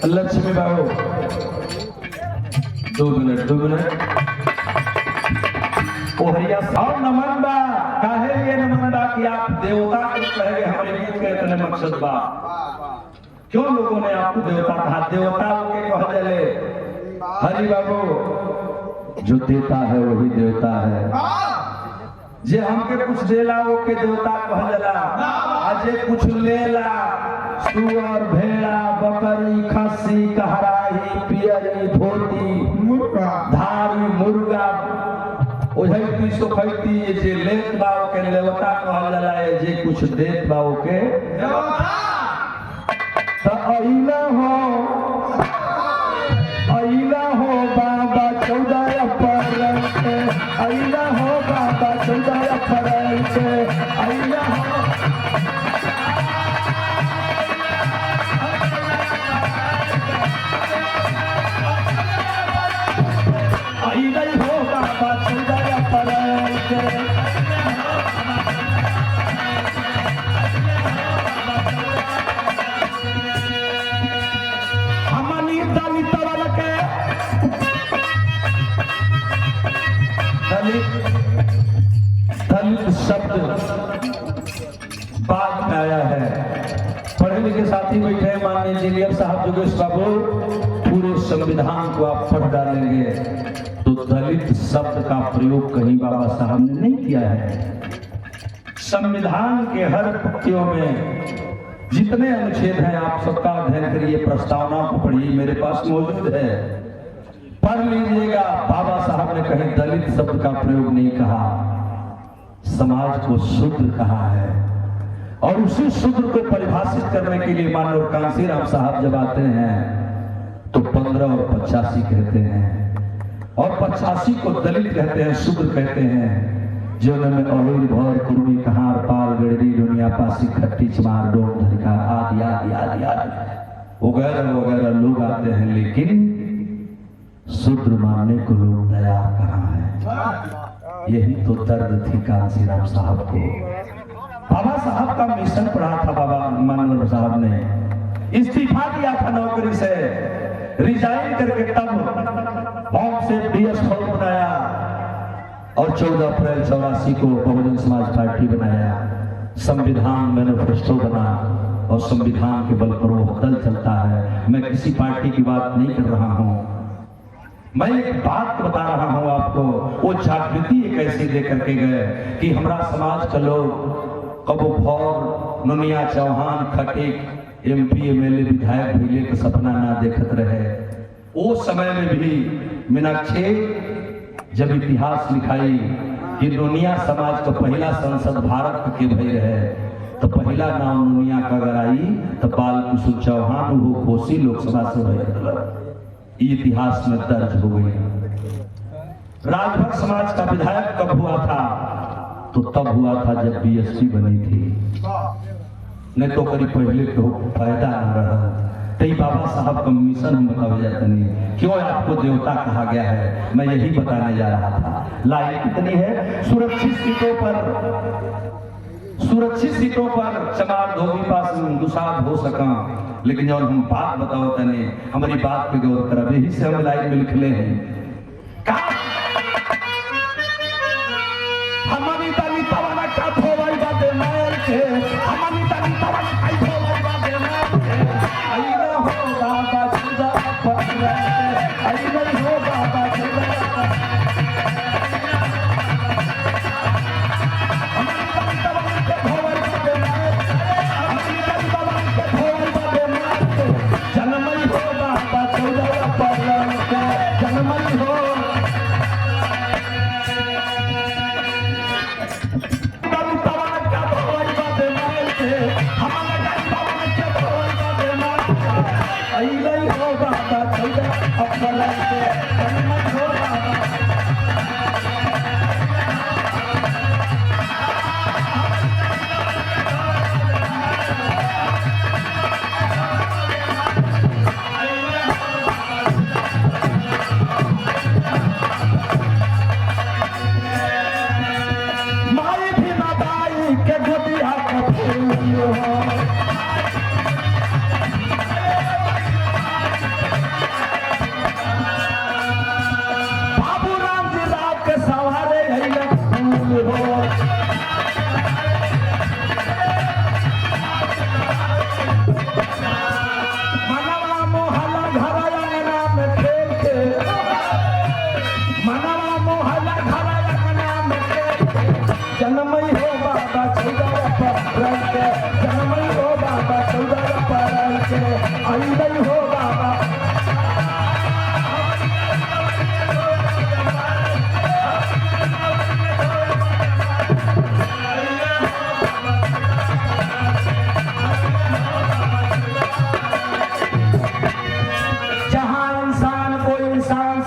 लक्ष्मी बाबू 2 minute ओहरिया साहब नमन बा काहे लिए नमन बा कि आप देवता के कहे हमारे गीत के इतने मकसद बा क्यों लोगों ने आपको देवता कहा देवता के कह जले हरि बाबू जो देता है वही देवता है जे हमके कुछ देला वो के देवता कह जला अजे कुछ लेला सुअर भेड़ा बकरी खस्सी कहराही पियरी धोती मुर्गा धारी मुर्गा ओझैती सोखैती जे लेत बाओ के देवता कहल जाला जे कुछ देत बाओ के देवता त अइला हो बाबा 14 अप्रैल के अइला हो बाबा 14 अप्रैल के अइला हो दलित शब्द बाद में आया है। पढ़े लिखे साथी बैठे हैं माननीय इंजीनियर साहब योगेश बाबू पूरे संविधान को आप पढ़ डालेंगे तो दलित शब्द का प्रयोग कहीं बाबा साहब ने नहीं किया है। संविधान के हर पंक्तियों में जितने अनुच्छेद हैं आप सबका अध्ययन करिए, प्रस्तावना को पढ़िए, मेरे पास मौजूद है, पढ़ लीजिएगा। बाबा साहब ने कहीं दलित शब्द का प्रयोग नहीं कहा, समाज को शूद्र कहा है। और उसी शूद्र को परिभाषित करने के लिए माननीय कांसीराम साहब जब आते हैं तो 15 और 85 कहते हैं, और 85 को दलित कहते हैं, शूद्र कहते हैं। जो में अहिल भर कुर्मी कहार पाल गड़री दुनिया पासी खट्टी चमार डोम धरिका आदि आदि आदि आदि वगैरह वगैरह लोग आते हैं, लेकिन शूद्र मानने को लोग तैयार कहाँ है। यही तो दर्द थी कांसीराम साहब को। बाबा साहब का मिशन पढ़ा था, बाबा मानवर साहब ने इस्तीफा दिया था नौकरी से, रिजाइन करके तब बॉम्ब से बीएस फॉल बनाया और 14 अप्रैल 84 को बहुजन समाज पार्टी बनाया, संविधान मैनिफेस्टो बना और संविधान के बल पर वो दल चलता है। मैं किसी पार्टी की बात नहीं कर रहा हूँ, मैं एक बात बता रहा हूँ आपको। वो जागृति एक ऐसी दे करके गए कि हमारा समाज का लोग कबो भौर नुनिया चौहान खटीक MP MLA विधायक भैले का सपना ना देखत रहे। वो समय में भी मीनाक्षी जब इतिहास लिखाई कि दुनिया समाज का पहला संसद भारत के भई रहे तो पहला नाम दुनिया का अगर आई तो बाल कुसुम चौहान वो कोसी लोकसभा से भई इतिहास में दर्ज हो गई। राजभर समाज का विधायक कब हुआ था तो तब हुआ था जब BSP बनी थी, नहीं तो करीब पहले तो फायदा न रहा। तई बाबा साहब का मिशन हम बताया जाता नहीं, क्यों आपको देवता कहा गया है, मैं यही बताने जा रहा था। लाइन कितनी है, सुरक्षित सीटों पर चमार धोबी पास दुसाद हो सका, लेकिन जब हम बात बताओ तने हमारी बात पे गौर करा, यही से हम लाइन में लिख ले हैं हमारी ताली तवाना का धोवाई बाते मार के, हमारी ताली तवाना का धोवाई बाते मार के, आईना हो बाबा जुदा पकड़ा के, आईना हो बाबा जुदा हमारी ताली तवाना का धोवाई बाते मार के, हमारी ताली तवाना का धोवाई बाते मार के, जन्मई हो बाबा जुदा पकड़ा के, जन्मई हो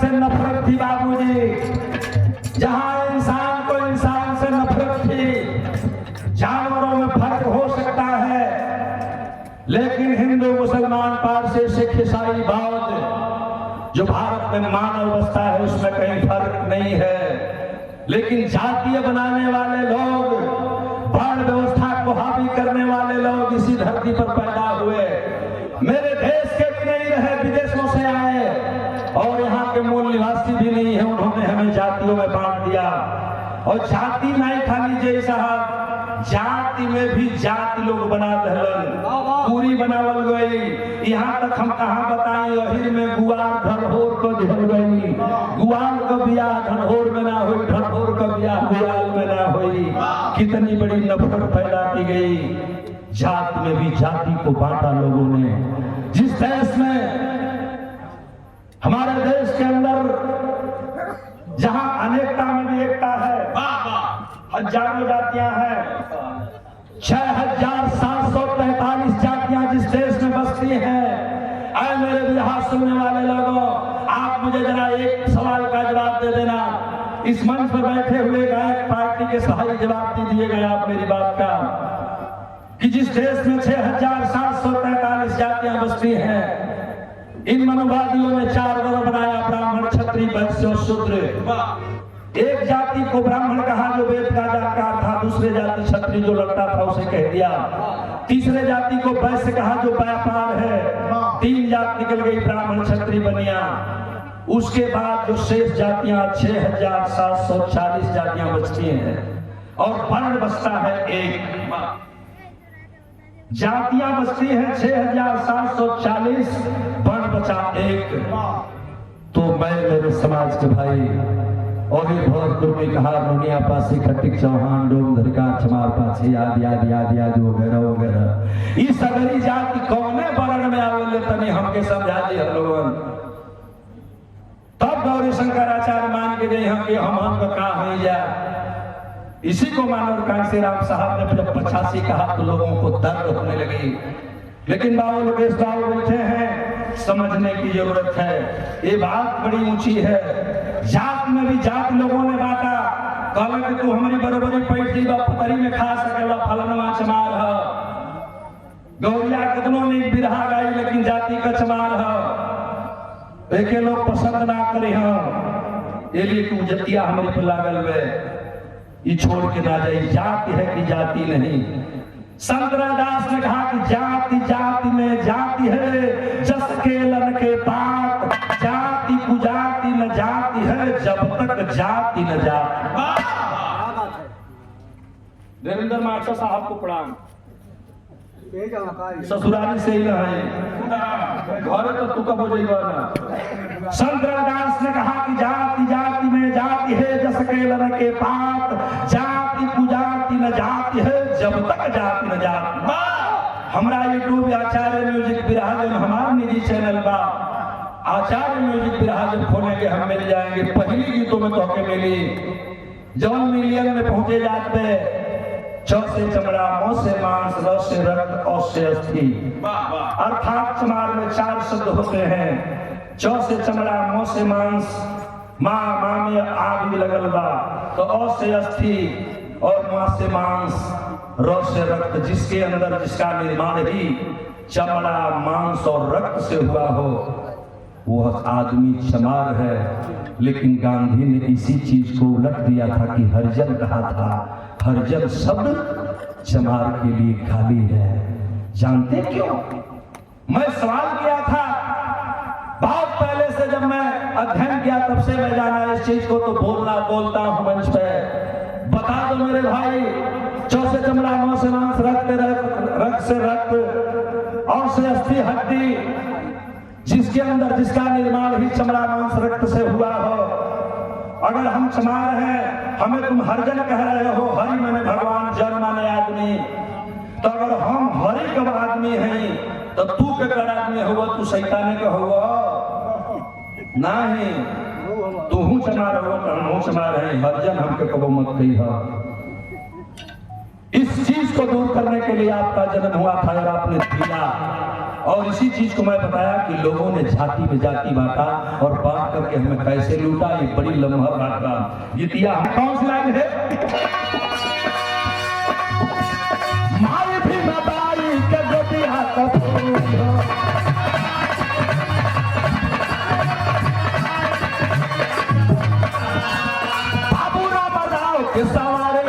से नफरत थी बाबूजी, जहां इंसान को इंसान से नफरत थी। जानवरों में फर्क हो सकता है, लेकिन हिंदू मुसलमान पारसी सिख ईसाई बौद्ध जो भारत में मानव अवस्था है उसमें कहीं फर्क नहीं है। लेकिन जातीय बनाने वाले लोग, वर्ण व्यवस्था को हावी करने वाले लोग इसी धरती पर पैदा हुए। मेरे देश के भी नहीं रहे, विदेशों से आए और यहाँ के मूल निवासी भी नहीं है। उन्होंने हमें जातियों में बांट दिया। और जाति नहीं खाली जय साहब, जाति में भी जाति लोग बना दहलन, पूरी बनावल गई। यहाँ तक हम कहाँ बताएं, अहिर में गुआर धनहोर को दिहल गई। गुआल का बियाह धनहोर में ना हुई, धनहोर का बियाह गुआल में ना हुई। कितनी बड़ी नफरत पैदा की गई। जात में भी जाति को बांटा लोगों ने। जिस देश में, हमारे देश के अंदर जहां अनेकता में भी एकता है, हजारों जातियां हैं, 6743 जातियां जिस देश में बसती हैं। आए मेरे बिहार सुनने वाले लोगों, आप मुझे जरा एक सवाल का जवाब दे देना। इस मंच पर बैठे हुए गायक पार्टी के सही जवाब दीजिएगा आप मेरी बात का, कि जिस देश में 6743 जातियां बसती हैं, इन मनोवादियों ने 4 वर्ग बनाया, ब्राह्मण क्षत्रिय वैश्य और शूद्र। एक जाति को ब्राह्मण कहा जो वेद का जानकार था, दूसरे जाति क्षत्रिय जो लड़ता था उसे कह दिया, तीसरे जाति को वैश्य कहा जो व्यापार है, 3 जाति निकल गई, ब्राह्मण क्षत्रिय बनिया। उसके बाद जो शेष जातियां 6740 जातियां बचती हैं और वर्ण बचता है 1। जातियां बचती हैं 6740, वर्ण बचा 1। तो मैं मेरे समाज के भाई और ये बहुत कुर्मी कहा दुनिया पासी खटिक चौहान डोम धरिकार चमार पासी याद याद याद याद वगैरह वगैरह। इस सगरी जाति कौने वर्ण में आवेले तनी हमके समझा दी हम लोगन। तब गौरी शंकराचार्य मान के गए हम कि हम का का हो जा। इसी को मानव कांसी राम साहब ने जब 85 कहा तो लोगों को दर्द होने लगी। लेकिन बाबू लोकेश बाबू बैठे हैं, समझने की जरूरत है। ये बात बड़ी ऊंची है। जात में भी जात लोगों ने बांटा। कहला कि तू हमारी बरोबरी पैठी पतरी में खा सकेला, फलनवा चमार है। गौरिया कितनों ने बिरहा गाई, लेकिन जाति का चमार है। एक लोग पसंद ना करे हम, ये लिए तू जतिया हमारी पर लागल में ये छोड़ के ना जाए। जाति है कि जाति नहीं। संत रविदास ने कहा कि जाति जाति में जाति है, जस के लन के बात, जाति कुजाति न जाति है, जब तक जाति न जाति। देवेंद्र मास्टर साहब को प्रणाम। ससुराली से ही है, घर तो तू कब हो जाएगा ना। संत रविदास ने कहा कि जाति जाति में जाति है, जस के लन के बात, जाति कुजाति न जाति है, जब तक जाति न जाति। हमारा यूट्यूब आचार्य म्यूजिक बिरहा हमारा निजी चैनल बा, आचार्य म्यूजिक बिरहा जब खोलेंगे हम मिल जाएंगे। पहली गीतों में तो के मिली, जब मिलियन में पहुंचे जाते, च से चमड़ा, म से मांस, र से रक्त, औ से अस्थि। अर्थात चमार में 4 शब्द होते हैं। च से चमड़ा, म से मांस, माँ में आ भी लगल बा, तो औ से अस्थि और माँ से मांस, र से रक्त, जिसके अंदर जिसका निर्माण ही चमड़ा, मांस और रक्त से हुआ हो, वह आदमी चमार है। लेकिन गांधी ने इसी चीज को उलट दिया था कि हरिजन कहा था। हरिजन शब्द चमार के लिए गाली है। जानते क्यों? मैं सवाल किया था बहुत पहले से, जब मैं अध्ययन किया तब से मैं जाना इस चीज को, तो बोलता हूं मंच पे। बता दो मेरे भाई, च से चमड़ा, म से मांस, रक्त से रक्त, और से अस्थि हड्डी, जिसके अंदर जिसका निर्माण ही चमड़ा, मांस, रक्त से हुआ हो। अगर हम चमार हैं, हमें तुम हरिजन कह रहे हो। हरि माने भगवान, जन माने आदमी। तो अगर हम हरि का आदमी हैं, तो तू के कर आदमी हुआ, तू शैताने का हुआ नहीं। तू हूँ चमार हो तो हम चमार हैं। हरिजन हमके कबो मत कही है। इस चीज को दूर करने के लिए आपका जन्म हुआ था और आपने दिया। और इसी चीज को मैं बताया कि लोगों ने जाति पे जाति बांटा और बांट करके हमें कैसे लूटा, ये बड़ी लम्हा बात का गीतिया। कौन सी लाइन है? माई भी मदारी के गोदिया बाबू राम राव के सवारे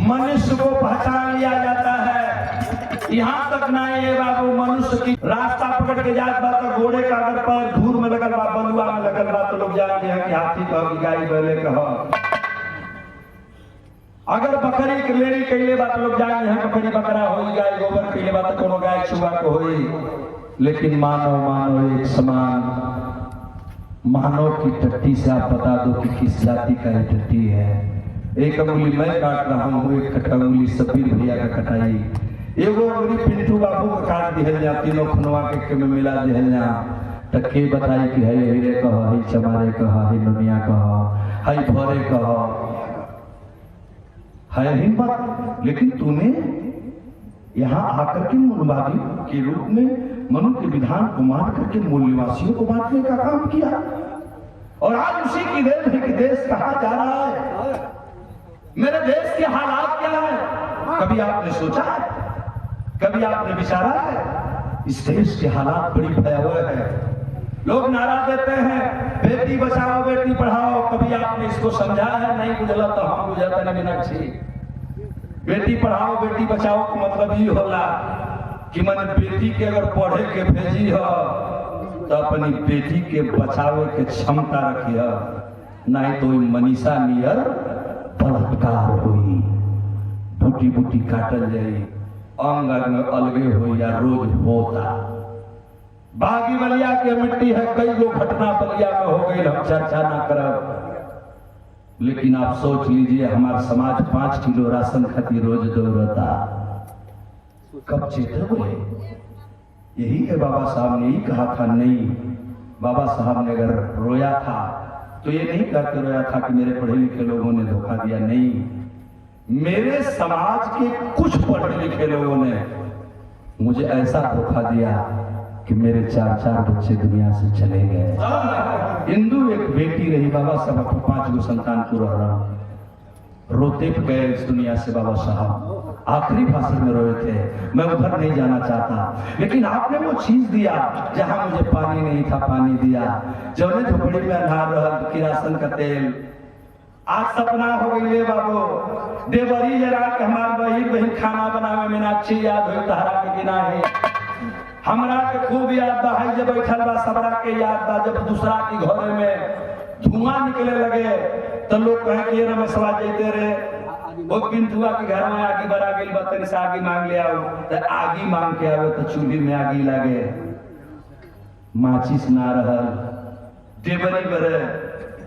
मनुष्य को पहचान लिया जाता है। यहाँ तक ना ये बाबू मनुष्य की रास्ता पकड़ के जात बा तो घोड़े का अगर पैर धूल में लगल बा, बलुआ में लगल बा, तो लोग जानते हैं कि हाथी कह, गाय बैले कह। अगर बकरी के लेरी कैले बा तो लोग जानते हैं बकरी बकरा होई, गाय गोबर कैले बा तो कोनो गाय छुआ को होई। लेकिन मानव मानव एक समान। मानव की टट्टी से आप बता दो कि किस जाति का ये टट्टी है। एक अंगुली मैं काट रहा हूँ, एक अंगुली सफीर भैया का कटाई, एगो अंगुली पिंटू बाबू का काट दिहल जा, तीनों खुनवा के में मिला दिहल जा। टक्के बताई कि है हीरे कह, है चमारे कह, है नुनिया कह, है भरे कह, है हिम्मत। लेकिन तूने यहाँ आकर के मूलवादी के रूप में मनु के विधान को मान करके मूल निवासियों को बांटने का काम किया। और आज उसी की देन है कि देश कहाँ जा रहा है, मेरे देश के हालात क्या है। कभी आपने सोचा है, कभी आपने विचारा है? इस देश के हालात बड़ी भयावह है। लोग नारा देते हैं बेटी बचाओ बेटी पढ़ाओ, कभी आपने इसको समझा है? नहीं बुझला तो हम बुझाते नहीं मीनाक्षी। बेटी पढ़ाओ बेटी बचाओ का मतलब ये होला कि मैंने बेटी के अगर पढ़े के भेजी हो तो अपनी बेटी के बचावे के क्षमता रखिए, नहीं तो मनीषा नियर बलात्कार हुई, बूटी बूटी काटल जाई, अंग अंग अलगे हो या रोज होता। बागी बलिया के मिट्टी है, कई गो घटना बलिया में हो गई, हम चर्चा ना करब। लेकिन आप सोच लीजिए हमारा समाज 5 किलो राशन खातिर रोज दौड़ता, कब चेत हुए? यही है बाबा साहब ने ही कहा था। नहीं, बाबा साहब ने अगर रोया था तो ये नहीं कहते रोया था कि मेरे पढ़े लिखे लोगों ने धोखा दिया। नहीं, मेरे समाज के कुछ पढ़े लिखे लोगों ने मुझे ऐसा धोखा दिया कि मेरे 4 बच्चे दुनिया से चले गए। हिंदू एक बेटी रही, बाबा साहब 5 गो संतान को रह रहा, रोते गए इस दुनिया से बाबा साहब। आखिरी भाषण में रोए थे, मैं उधर नहीं जाना चाहता। लेकिन आपने वो चीज दिया जहां मुझे पानी नहीं था, पानी दिया। जौने झोपड़ी में अंधार रहा, किरासन का तेल। आज सपना हो गई बाबू, देवरी जरा के हमार बहिन खाना बनावे, मीनाक्षी याद हो तहरा के बिना है। हमरा के खूब याद बा, जब बैठल बा सबरा के याद बा, जब दूसरा के घर में धुआं निकले लगे तो लोग कहे कि ये रमेशवा जैते रहे, वो पिंटुआ के घर में आगी बरा गई, बतन से आगी मांग ले आओ, तो आगी मांग के आओ तो चूल्ही में आगी लगे, माचिस ना रहल, देवरी बरे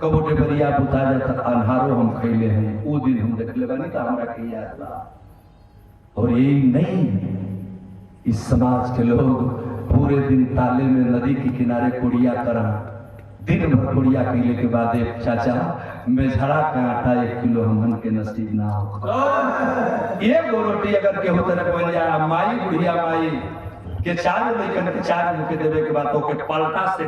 कबो देवरिया बुता जाता, अन्हारो हम खैले हैं। वो दिन हम देखले बनी तो हमरा के याद बा। और यही नहीं, इस समाज के लोग पूरे दिन ताले में नदी के किनारे कुड़िया करा, दिन भर कुड़िया कैले के बाद एक चाचा मेझड़ा का आटा 1 किलो हमन के नसीब ना हो। ये रोटी अगर के होते न कोई जा माई बुढ़िया माई के 4 लइकन के 4 मुके देवे के बाद ओके पलटा से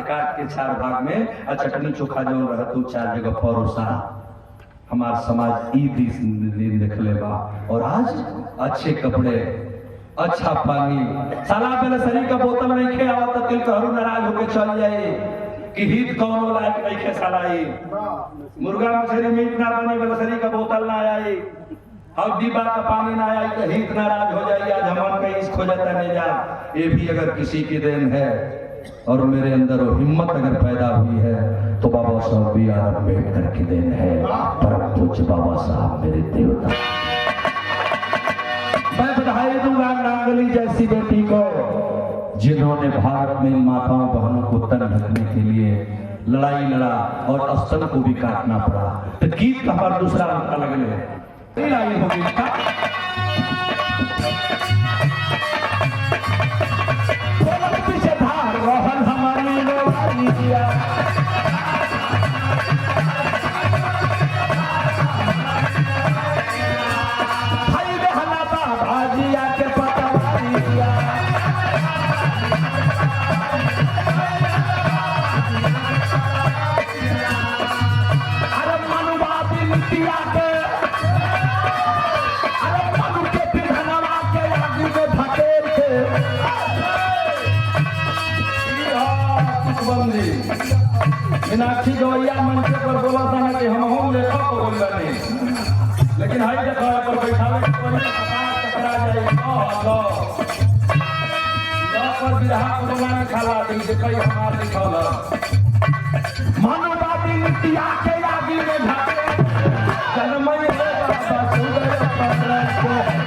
काट के 4 भाग में आ चटनी चोखा जो रहतो 4 जगह परोसा। हमार समाज ई दिन देखले बा। और आज अच्छे कपड़े, अच्छा पानी, साला बेलसरी का बोतल नहीं खे आवत तिल कहरू नाराज होके चल जाए कि हित कौनो लायक नहीं खे सालाई। मुर्गा मछली मीट ना बनी, बेलसरी का बोतल ना आई। और डिब्बा का पानी ना आया तो हित नाराज हो जाइए, आज हम कहीं इसको जाता नहीं जा। ये भी अगर किसी की देन है और मेरे अंदर वो हिम्मत अगर पैदा हुई है तो बाबा साहब बी आर अम्बेडकर की देन है। परम पूज्य बाबा साहब मेरे देवता। मैं बधाई दूंगा नांगली जैसी बेटी को जिन्होंने भारत में माताओं बहनों को तन ढकने के लिए लड़ाई लड़ा और स्तन को भी काटना पड़ा। तो गीत का हमारा दूसरा अलग लड़ाई होगी पीछे धार रोहन हमारी लोहारी दिया भाई बहना भाजिया के पटवारी दिया अरे मनुवादी मिट्टिया के मीनाक्षी गवैया मंच पर बोला था कि हम हूँ लेखक को बोल रहे, लेकिन हाई देखा पर बैठावे टकरा जाए पर विधा को बनाने खाला दी कई हमार लिखल मानववादी मिट्टिया के आगे में भागे जन्मई होगा सुंदर पर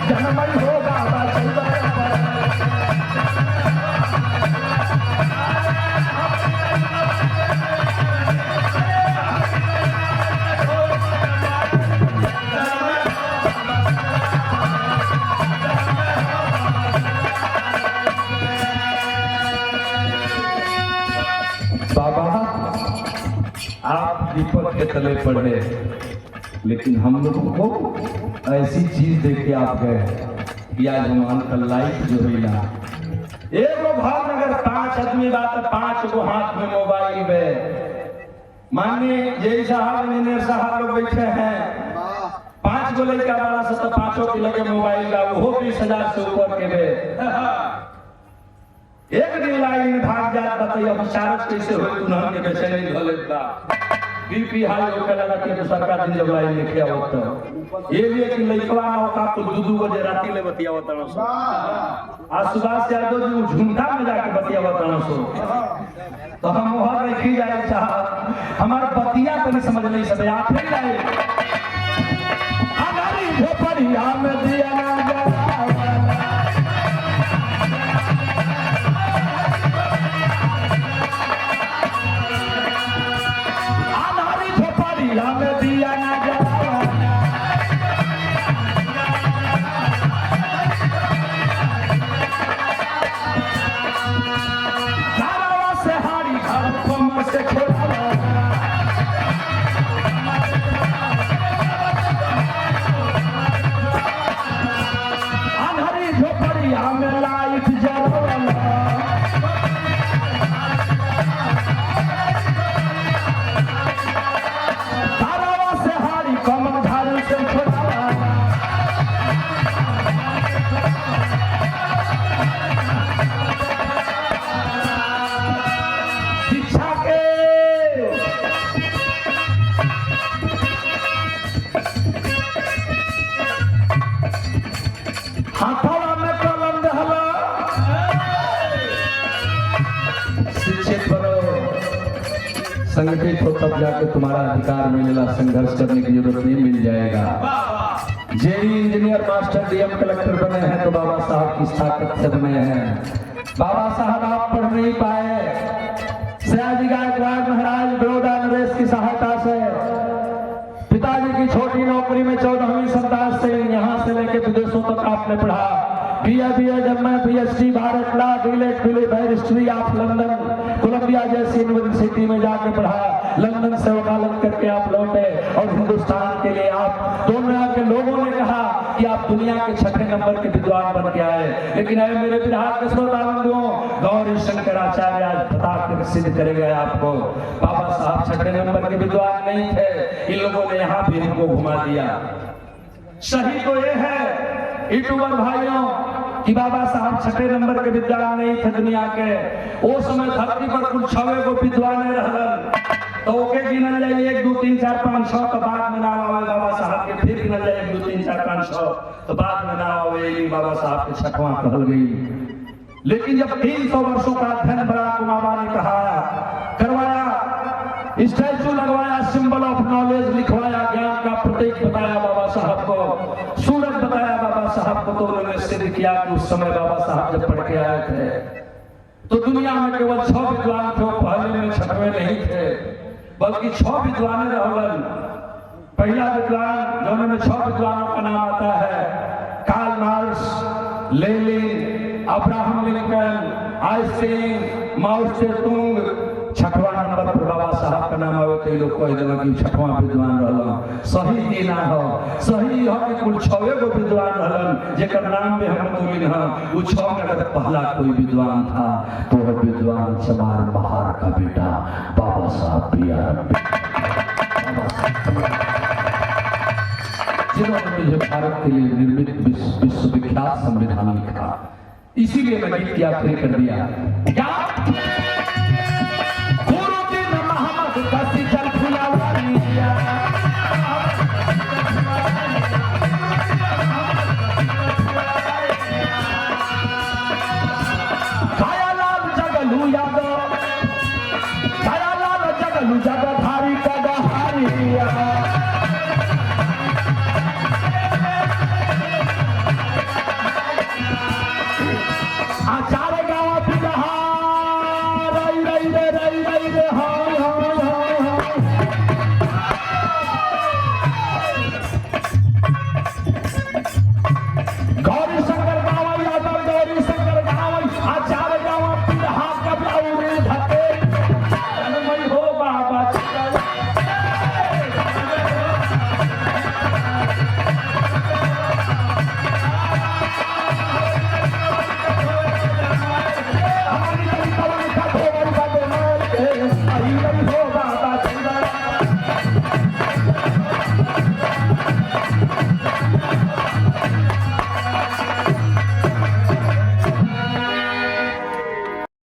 जन्मई होगा सुंदर आप दीपक के तले पड़े, लेकिन हम लोगों को ऐसी चीज देख के आप गए कि आज हमारे का लाइफ जो है ना एक भावनगर 5 आदमी बात 5 को हाथ में मोबाइल में माननीय जय साहब इंजीनियर साहब लोग बैठे हैं 5 गो लड़का बड़ा सा तो 5 के लगे मोबाइल का वो 20,000 से ऊपर के बे एक दिन लाइन में भाग जात बताइए अब चार्ज कैसे हो तुनहन के बेचैनी धो लेता बीपी हाई होके लगा कि दूसरा का दिन जब लाइन लिखे आवत तो ये भी कि लइकवा मौका को दूदू बजे राती ले बतियावत न सो आज सुभाष यादव जी झुंडा में जाके बतियावत न सो तो हम मोहर रखी जाए चाह हमार बतिया को नहीं समझ नहीं सब आप नहीं जाए हमारी झोपड़िया में दिया ना जला में दिया ना जला से हारी घर कमर से छोड़ा अंधारी झोपड़िया में लाइट जला हाथवा में कलम दहला शिक्षित बनो संगठित हो तब जाके तुम्हारा अधिकार मिलेगा, संघर्ष करने की जरूरत नहीं मिल जाएगा। JE engineer master DM collector बने हैं तो बाबा साहब की ताकत से बने हैं। बाबा साहब आप पढ़ नहीं पाए, सयाजी गायकवाड़ महाराज बड़ौदा नरेश की सहायता से पिताजी की छोटी नौकरी में 14वीं संतान से यहाँ से लेके विदेशों तक आपने पढ़ा। जब मैं PhD Bharat law DLitt barristry of London Columbia जैसी यूनिवर्सिटी में जाके पढ़ा। लंदन से वकालत करके आप लौटे और हिंदुस्तान के लिए आप दुनिया के लोगों ने कहा कि आप दुनिया के 6ठे नंबर के विद्वान बन के आए, लेकिन अरे मेरे बिहार किस्मत आनंदों गौरी शंकराचार्य आज बता कर सिद्ध करेगा आपको। बाबा साहब 6ठे नंबर के विद्वान नहीं थे, इन लोगों ने यहाँ भी हमको घुमा दिया। सही तो ये है यूट्यूबर भाइयों कि बाबा साहब 6ठे नंबर के विद्वान नहीं थे दुनिया के। वो समय धरती पर कुल 6 गो विद्वान रहलन तो ओके गिनल जाए 1 2 3 4 5 6 के बाद में नाम आवे बाबा साहब के, फिर गिनल जाए 1 2 3 चार पांच सौ, तो बाद में नाम आवेली बाबा साहब के छठवां कहल गई। लेकिन जब 300 वर्षों का अध्ययन बराक ओबामा ने कहा करवाया, स्टैचू लगवाया, सिंबल ऑफ नॉलेज लिखवाया, ज्ञान का प्रतीक बताया बाबा साहब को, सूरज बताया बाबा साहब को, तो उन्होंने सिद्ध किया कि उस समय बाबा साहब जब पढ़ के आए थे तो दुनिया में केवल 6 विद्वान थे, पहले में छठवें नहीं थे, बल्कि 6 विद्वान रहलन। पहला विद्वान जो उन्होंने 6 विद्वानों का नाम आता है, Karl Marx, Lenin, Abraham Lincoln, Einstein, Mao Tse tung. छठवां नंबर पर बाबा साहब का नाम आवे तो लोग कह देला कि छठवां विद्वान रहलन। सही ही ना हो, सही हो कि कुल 6 गो विद्वान रहलन जेकर नाम में हम बोलिन हां, वो 6 में अगर पहला कोई विद्वान था तो वह विद्वान चमार बहार का बेटा बाबा साहब बिहार, जिन्होंने मुझे भारत के लिए निर्मित विश्वविख्यात संविधान लिखा। इसीलिए मैं गीत की आखिरी कर दिया, क्या जगलू